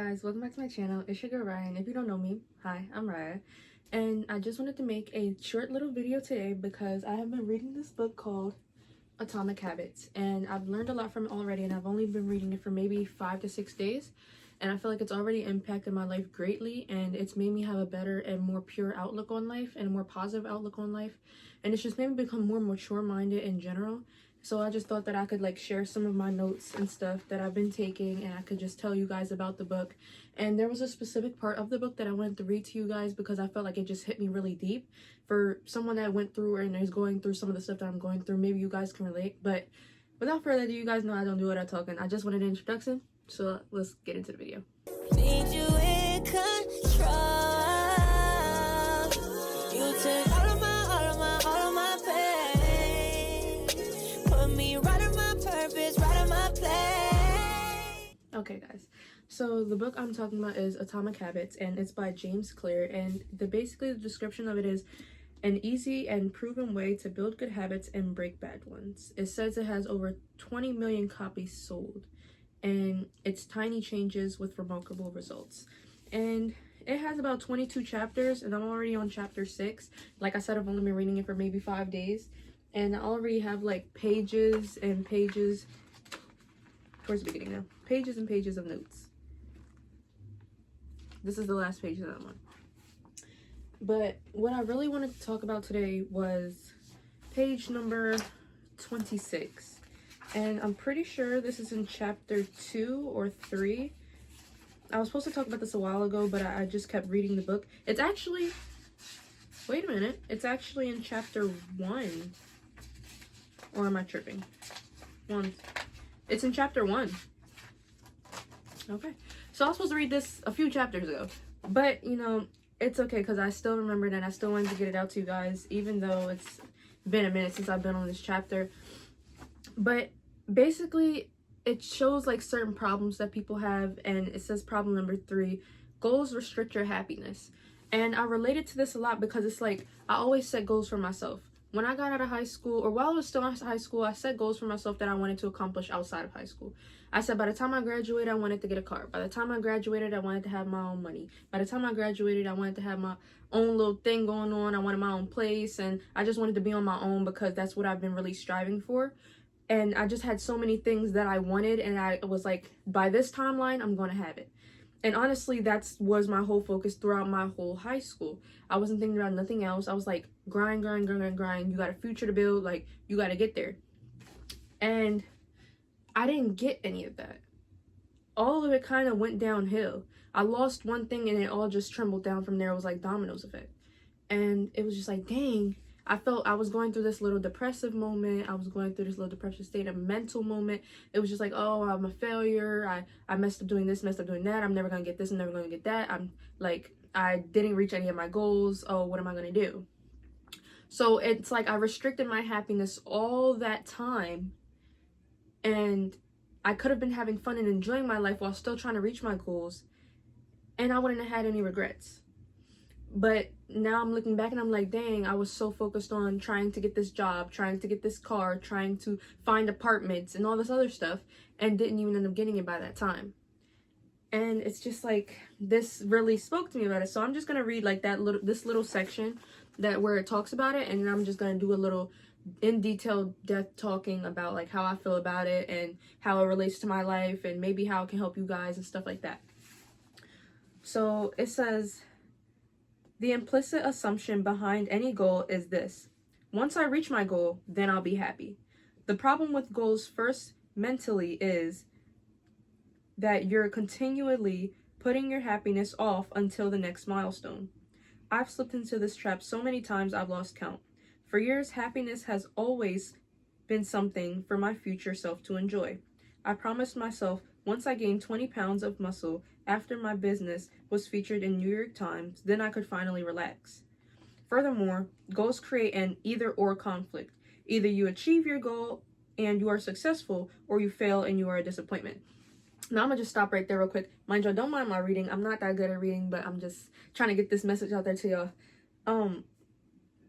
guys, welcome back to my channel. It's your girl Ryan. If you don't know me, hi, I'm Raya, and I just wanted to make a short little video today because I have been reading this book called Atomic Habits, and I've learned a lot from it already, and I've only been reading it for maybe 5 to 6 days, and I feel like it's already impacted my life greatly, and it's made me have a better and more pure outlook on life and a more positive outlook on life, and it's just made me become more mature minded in general. So I just thought that I could like share some of my notes and stuff that I've been taking, and I could just tell you guys about the book. And there was a specific part of the book that I wanted to read to you guys because I felt like it just hit me really deep. For someone that went through and is going through some of the stuff that I'm going through, maybe you guys can relate. But without further ado, you guys know I don't do what I talk, and I just wanted an introduction. So let's get into the video. Need you in control. You took all of my pain. Put me right on my purpose, right on my place. Okay guys, so the book I'm talking about is Atomic Habits, and it's by James Clear, and basically the description of it is an easy and proven way to build good habits and break bad ones. It says it has over 20 million copies sold, and it's tiny changes with remarkable results. And it has about 22 chapters, and I'm already on chapter 6. Like I said, I've only been reading it for maybe 5 days, and I already have like pages and pages towards the beginning now. Pages and pages of notes. This is the last page that I'm on. But what I really wanted to talk about today was page number 26. And I'm pretty sure this is in chapter 2 or 3. I was supposed to talk about this a while ago, but I just kept reading the book. It's actually, wait a minute, it's actually in chapter 1. Or am I tripping? It's in chapter 1. Okay. So I was supposed to read this a few chapters ago. But, you know, it's okay because I still remembered and I still wanted to get it out to you guys, even though it's been a minute since I've been on this chapter. But basically, it shows like certain problems that people have, and it says problem number 3, goals restrict your happiness. And I related to this a lot because it's like I always set goals for myself. When I got out of high school, or while I was still in high school, I set goals for myself that I wanted to accomplish outside of high school. I said by the time I graduated, I wanted to get a car. By the time I graduated, I wanted to have my own money. By the time I graduated, I wanted to have my own little thing going on. I wanted my own place, and I just wanted to be on my own because that's what I've been really striving for. And I just had so many things that I wanted, and I was like, by this timeline, I'm going to have it. And honestly, that was my whole focus throughout my whole high school. I wasn't thinking about nothing else. I was like, grind. You got a future to build. Like, you got to get there. And I didn't get any of that. All of it kind of went downhill. I lost one thing and it all just trembled down from there. It was like dominoes effect. And it was just like, dang. I felt I was going through this little depressive moment. I was going through this little depressive state of mental moment. It was just like, oh, I'm a failure. I messed up doing this, messed up doing that. I'm never going to get this. I'm never going to get that. I'm like, I didn't reach any of my goals. Oh, what am I going to do? So it's like I restricted my happiness all that time. And I could have been having fun and enjoying my life while still trying to reach my goals. And I wouldn't have had any regrets. But now I'm looking back and I'm like, dang, I was so focused on trying to get this job, trying to get this car, trying to find apartments and all this other stuff, and didn't even end up getting it by that time. And it's just like, this really spoke to me about it. So I'm just gonna read like this little section where it talks about it, and then I'm just gonna do a little in detail depth talking about like how I feel about it and how it relates to my life and maybe how it can help you guys and stuff like that. So it says, the implicit assumption behind any goal is this: once I reach my goal, then I'll be happy. The problem with goals first mentally is that you're continually putting your happiness off until the next milestone. I've slipped into this trap so many times I've lost count. For years, happiness has always been something for my future self to enjoy. I promised myself once I gained 20 pounds of muscle after my business was featured in New York Times, then I could finally relax. Furthermore, goals create an either-or conflict. Either you achieve your goal and you are successful, or you fail and you are a disappointment. Now I'm gonna just stop right there real quick. Mind y'all, don't mind my reading. I'm not that good at reading, but I'm just trying to get this message out there to y'all.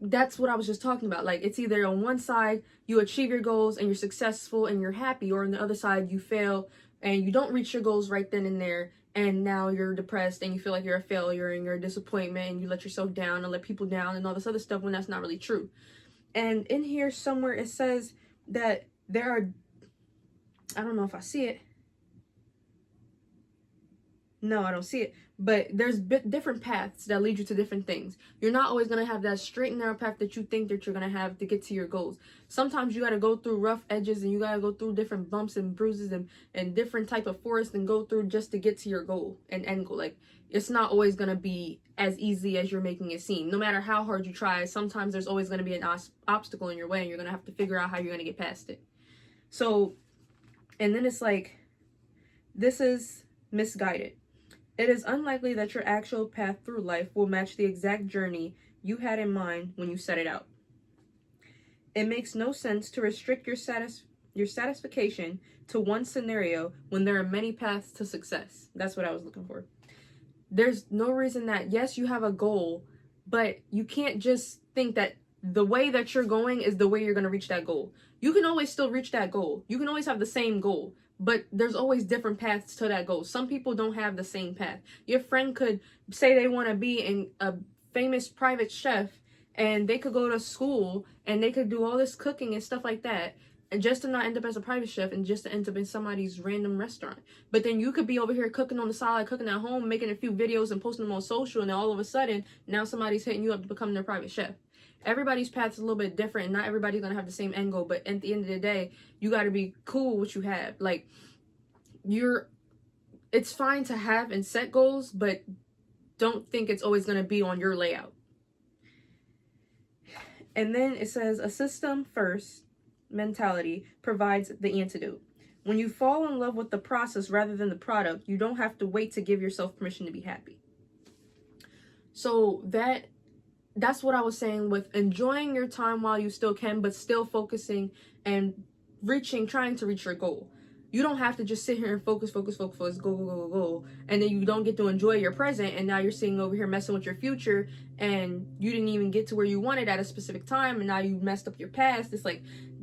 That's what I was just talking about. Like, it's either on one side you achieve your goals and you're successful and you're happy, or on the other side you fail and you don't reach your goals right then and there and now you're depressed and you feel like you're a failure and you're a disappointment and you let yourself down and let people down and all this other stuff when that's not really true. And in here somewhere it says that there are, I don't know if I see it. No, I don't see it. But there's different paths that lead you to different things. You're not always going to have that straight and narrow path that you think that you're going to have to get to your goals. Sometimes you got to go through rough edges and you got to go through different bumps and bruises and different type of forest and go through just to get to your goal and end goal. Like, it's not always going to be as easy as you're making it seem. No matter how hard you try, sometimes there's always going to be an obstacle in your way and you're going to have to figure out how you're going to get past it. So, and then it's like, this is misguided. It is unlikely that your actual path through life will match the exact journey you had in mind when you set it out. It makes no sense to restrict your satisfaction to one scenario when there are many paths to success. That's what I was looking for. There's no reason that, yes, you have a goal, but you can't just think that the way that you're going is the way you're going to reach that goal. You can always still reach that goal. You can always have the same goal. But there's always different paths to that goal. Some people don't have the same path. Your friend could say they want to be a famous private chef, and they could go to school and they could do all this cooking and stuff like that, and just to not end up as a private chef and just to end up in somebody's random restaurant. But then you could be over here cooking on the side, cooking at home, making a few videos and posting them on social, and then all of a sudden now somebody's hitting you up to become their private chef. Everybody's path is a little bit different, and not everybody's gonna have the same end goal, but at the end of the day, you got to be cool with what you have. Like, it's fine to have and set goals, but don't think it's always gonna be on your layout. And then it says, a system first mentality provides the antidote. When you fall in love with the process rather than the product, you don't have to wait to give yourself permission to be happy. So that's what I was saying with enjoying your time while you still can, but still focusing and trying to reach your goal. You don't have to just sit here and focus, go, and then you don't get to enjoy your present, and now you're sitting over here messing with your future, and you didn't even get to where you wanted at a specific time, and now you messed up your past. It's like,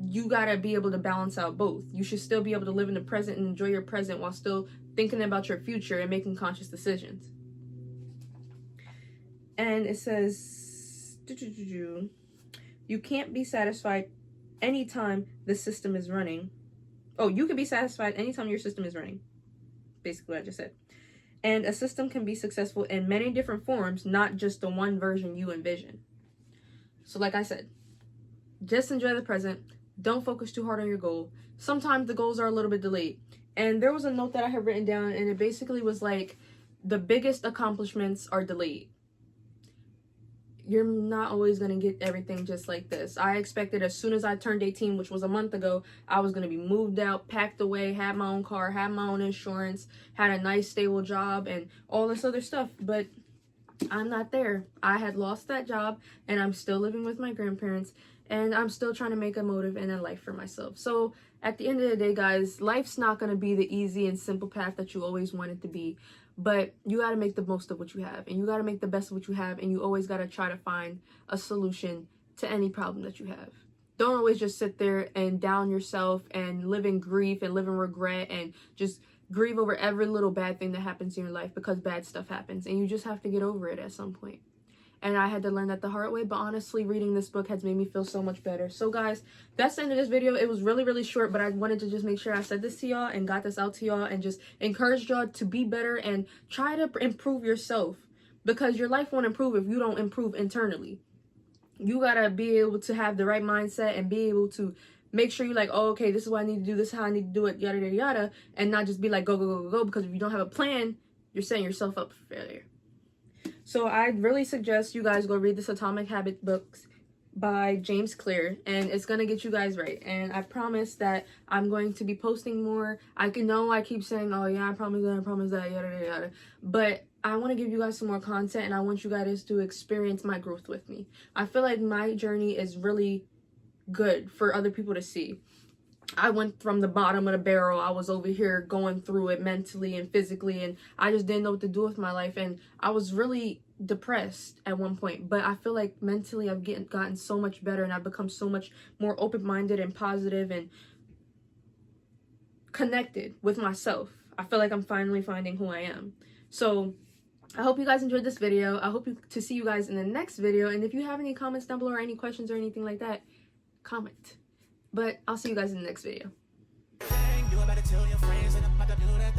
you gotta be able to balance out both. You should still be able to live in the present and enjoy your present while still thinking about your future and making conscious decisions. And it says, you can't be satisfied anytime the system is running. Oh, you can be satisfied anytime your system is running. Basically what I just said. And a system can be successful in many different forms, not just the one version you envision. So like I said, just enjoy the present. Don't focus too hard on your goal. Sometimes the goals are a little bit delayed. And there was a note that I had written down, and it basically was like, the biggest accomplishments are delayed. You're not always going to get everything just like this. I expected as soon as I turned 18, which was a month ago, I was going to be moved out, packed away, had my own car, had my own insurance, had a nice stable job, and all this other stuff. But I'm not there. I had lost that job, and I'm still living with my grandparents, and I'm still trying to make a motive and a life for myself. So at the end of the day, guys, life's not going to be the easy and simple path that you always want it to be. But you got to make the most of what you have, and you got to make the best of what you have, and you always got to try to find a solution to any problem that you have. Don't always just sit there and down yourself and live in grief and live in regret and just grieve over every little bad thing that happens in your life, because bad stuff happens and you just have to get over it at some point. And I had to learn that the hard way, but honestly, reading this book has made me feel so much better. So guys, that's the end of this video. It was really, really short, but I wanted to just make sure I said this to y'all and got this out to y'all and just encourage y'all to be better and try to improve yourself, because your life won't improve if you don't improve internally. You gotta be able to have the right mindset and be able to make sure you're like, oh, okay, this is what I need to do, this is how I need to do it, yada, yada, yada, and not just be like, go, go, go, go, go, because if you don't have a plan, you're setting yourself up for failure. So I really suggest you guys go read this Atomic Habit books by James Clear, and it's going to get you guys right. And I promise that I'm going to be posting more. I keep saying, oh yeah, I promise that, yada, yada, yada. But I want to give you guys some more content, and I want you guys to experience my growth with me. I feel like my journey is really good for other people to see. I went from the bottom of the barrel. I was over here going through it mentally and physically, and I just didn't know what to do with my life, and I was really depressed at one point. But I feel like mentally I've gotten so much better, and I've become so much more open-minded and positive and connected with myself. I feel like I'm finally finding who I am. So I hope you guys enjoyed this video. I hope to see you guys in the next video. And if you have any comments down below or any questions or anything like that, comment. But I'll see you guys in the next video. You about to tell your friends and I'm about to do that